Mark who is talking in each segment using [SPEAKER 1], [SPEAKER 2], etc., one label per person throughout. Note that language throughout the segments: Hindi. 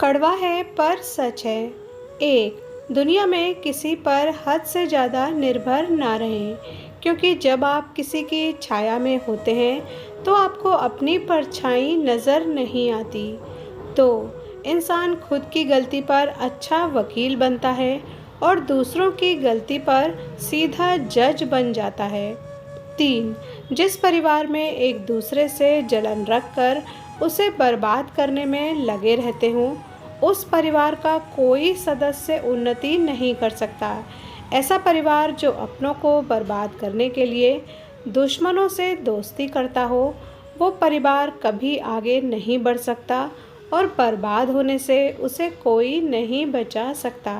[SPEAKER 1] कड़वा है पर सच है। एक, दुनिया में किसी पर हद से ज़्यादा निर्भर ना रहें, क्योंकि जब आप किसी की छाया में होते हैं तो आपको अपनी परछाई नज़र नहीं आती। तो इंसान खुद की गलती पर अच्छा वकील बनता है और दूसरों की गलती पर सीधा जज बन जाता है। 3, जिस परिवार में एक दूसरे से जलन रखकर उसे बर्बाद करने में लगे रहते हों, उस परिवार का कोई सदस्य उन्नति नहीं कर सकता। ऐसा परिवार जो अपनों को बर्बाद करने के लिए दुश्मनों से दोस्ती करता हो, वो परिवार कभी आगे नहीं बढ़ सकता और बर्बाद होने से उसे कोई नहीं बचा सकता।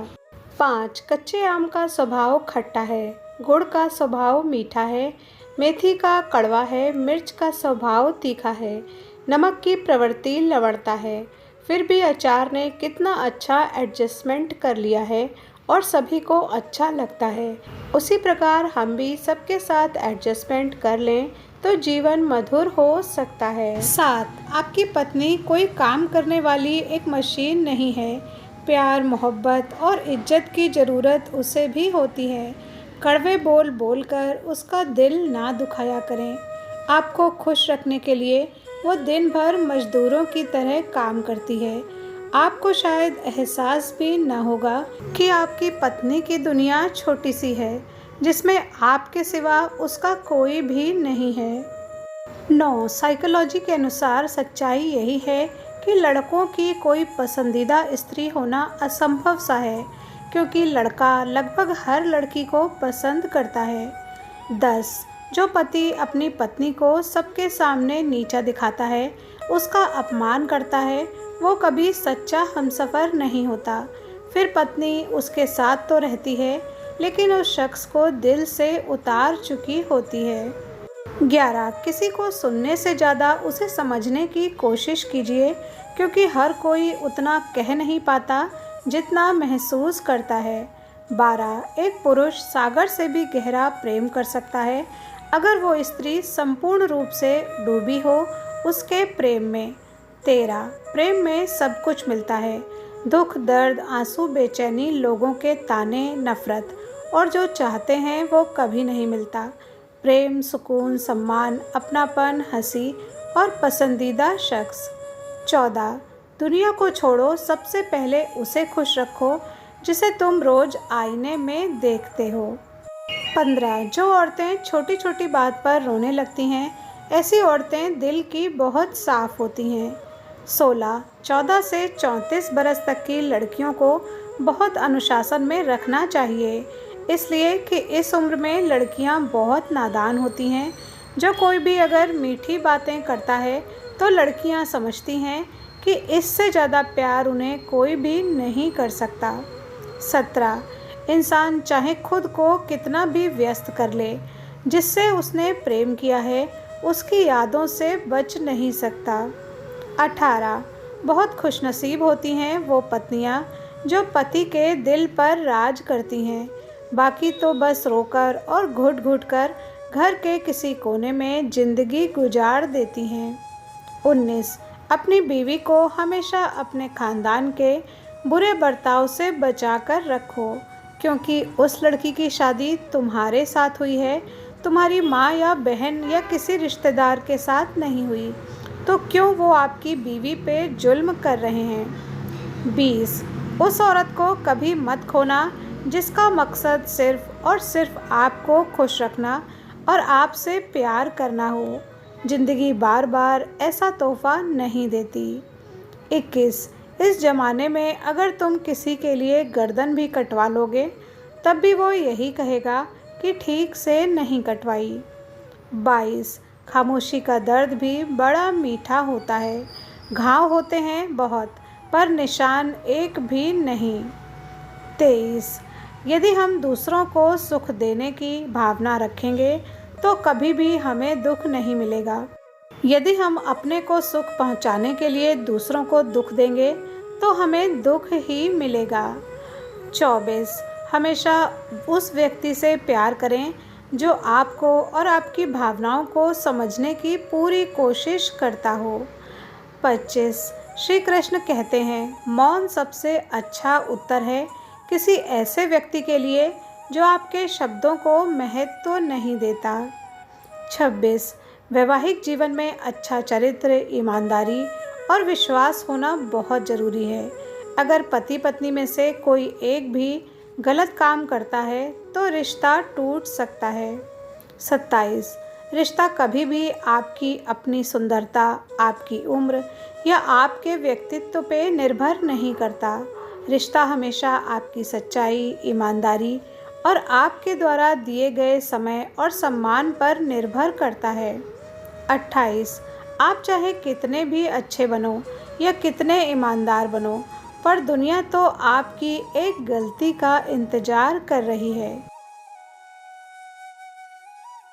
[SPEAKER 1] 5, कच्चे आम का स्वभाव खट्टा है, गुड़ का स्वभाव मीठा है, मेथी का कड़वा है, मिर्च का स्वभाव तीखा है, नमक की प्रवृत्ति लवड़ता है। फिर भी अचार ने कितना अच्छा एडजस्टमेंट कर लिया है और सभी को अच्छा लगता है। उसी प्रकार हम भी सबके साथ एडजस्टमेंट कर लें तो जीवन मधुर हो सकता है। 7, आपकी पत्नी कोई काम करने वाली एक मशीन नहीं है। प्यार, मोहब्बत और इज्जत की ज़रूरत उसे भी होती है। कड़वे बोल बोलकर उसका दिल ना दुखाया करें। आपको खुश रखने के लिए वो दिन भर मजदूरों की तरह काम करती है। आपको शायद एहसास भी ना होगा कि आपकी पत्नी की दुनिया छोटी सी है, जिसमें आपके सिवा उसका कोई भी नहीं है। 9, साइकोलॉजी के अनुसार सच्चाई यही है कि लड़कों की कोई पसंदीदा स्त्री होना असंभव सा है, क्योंकि लड़का लगभग हर लड़की को पसंद करता है। 10, जो पति अपनी पत्नी को सबके सामने नीचा दिखाता है, उसका अपमान करता है, वो कभी सच्चा हमसफ़र नहीं होता। फिर पत्नी उसके साथ तो रहती है, लेकिन उस शख्स को दिल से उतार चुकी होती है। 11, किसी को सुनने से ज़्यादा उसे समझने की कोशिश कीजिए, क्योंकि हर कोई उतना कह नहीं पाता जितना महसूस करता है। 12, एक पुरुष सागर से भी गहरा प्रेम कर सकता है अगर वो स्त्री संपूर्ण रूप से डूबी हो उसके प्रेम में। 13, प्रेम में सब कुछ मिलता है, दुख, दर्द, आंसू, बेचैनी, लोगों के ताने, नफरत, और जो चाहते हैं वो कभी नहीं मिलता। प्रेम, सुकून, सम्मान, अपनापन, हंसी और पसंदीदा शख्स। 14, दुनिया को छोड़ो, सबसे पहले उसे खुश रखो जिसे तुम रोज़ आईने में देखते हो। 15, जो औरतें छोटी छोटी बात पर रोने लगती हैं, ऐसी औरतें दिल की बहुत साफ़ होती हैं। 16, 14 से 34 बरस तक की लड़कियों को बहुत अनुशासन में रखना चाहिए, इसलिए कि इस उम्र में लड़कियां बहुत नादान होती हैं। जो कोई भी अगर मीठी बातें करता है तो लड़कियां समझती हैं कि इससे ज़्यादा प्यार उन्हें कोई भी नहीं कर सकता। 17, इंसान चाहे खुद को कितना भी व्यस्त कर ले, जिससे उसने प्रेम किया है उसकी यादों से बच नहीं सकता। 18, बहुत खुशनसीब होती हैं वो पत्नियां जो पति के दिल पर राज करती हैं, बाकी तो बस रोकर और घुट घुट कर घर के किसी कोने में ज़िंदगी गुजार देती हैं। 19, अपनी बीवी को हमेशा अपने खानदान के बुरे बर्ताव से बचा कर रखो, क्योंकि उस लड़की की शादी तुम्हारे साथ हुई है, तुम्हारी माँ या बहन या किसी रिश्तेदार के साथ नहीं हुई, तो क्यों वो आपकी बीवी पे जुल्म कर रहे हैं। 20, उस औरत को कभी मत खोना जिसका मकसद सिर्फ़ और सिर्फ आपको खुश रखना और आपसे प्यार करना हो। ज़िंदगी बार बार ऐसा तोहफ़ा नहीं देती। 21, इस ज़माने में अगर तुम किसी के लिए गर्दन भी कटवा लोगे तब भी वो यही कहेगा कि ठीक से नहीं कटवाई। 22, खामोशी का दर्द भी बड़ा मीठा होता है। घाव होते हैं बहुत, पर निशान एक भी नहीं। 23, यदि हम दूसरों को सुख देने की भावना रखेंगे तो कभी भी हमें दुख नहीं मिलेगा। यदि हम अपने को सुख पहुंचाने के लिए दूसरों को दुख देंगे तो हमें दुख ही मिलेगा। 24, हमेशा उस व्यक्ति से प्यार करें जो आपको और आपकी भावनाओं को समझने की पूरी कोशिश करता हो। 25, श्री कृष्ण कहते हैं, मौन सबसे अच्छा उत्तर है किसी ऐसे व्यक्ति के लिए जो आपके शब्दों को महत्व नहीं देता। 26। वैवाहिक जीवन में अच्छा चरित्र, ईमानदारी और विश्वास होना बहुत ज़रूरी है। अगर पति पत्नी में से कोई एक भी गलत काम करता है तो रिश्ता टूट सकता है। 27। रिश्ता कभी भी आपकी अपनी सुंदरता, आपकी उम्र या आपके व्यक्तित्व पे निर्भर नहीं करता। रिश्ता हमेशा आपकी सच्चाई, ईमानदारी और आपके द्वारा दिए गए समय और सम्मान पर निर्भर करता है। 28। आप चाहे कितने भी अच्छे बनो या कितने ईमानदार बनो, पर दुनिया तो आपकी एक गलती का इंतज़ार कर रही है।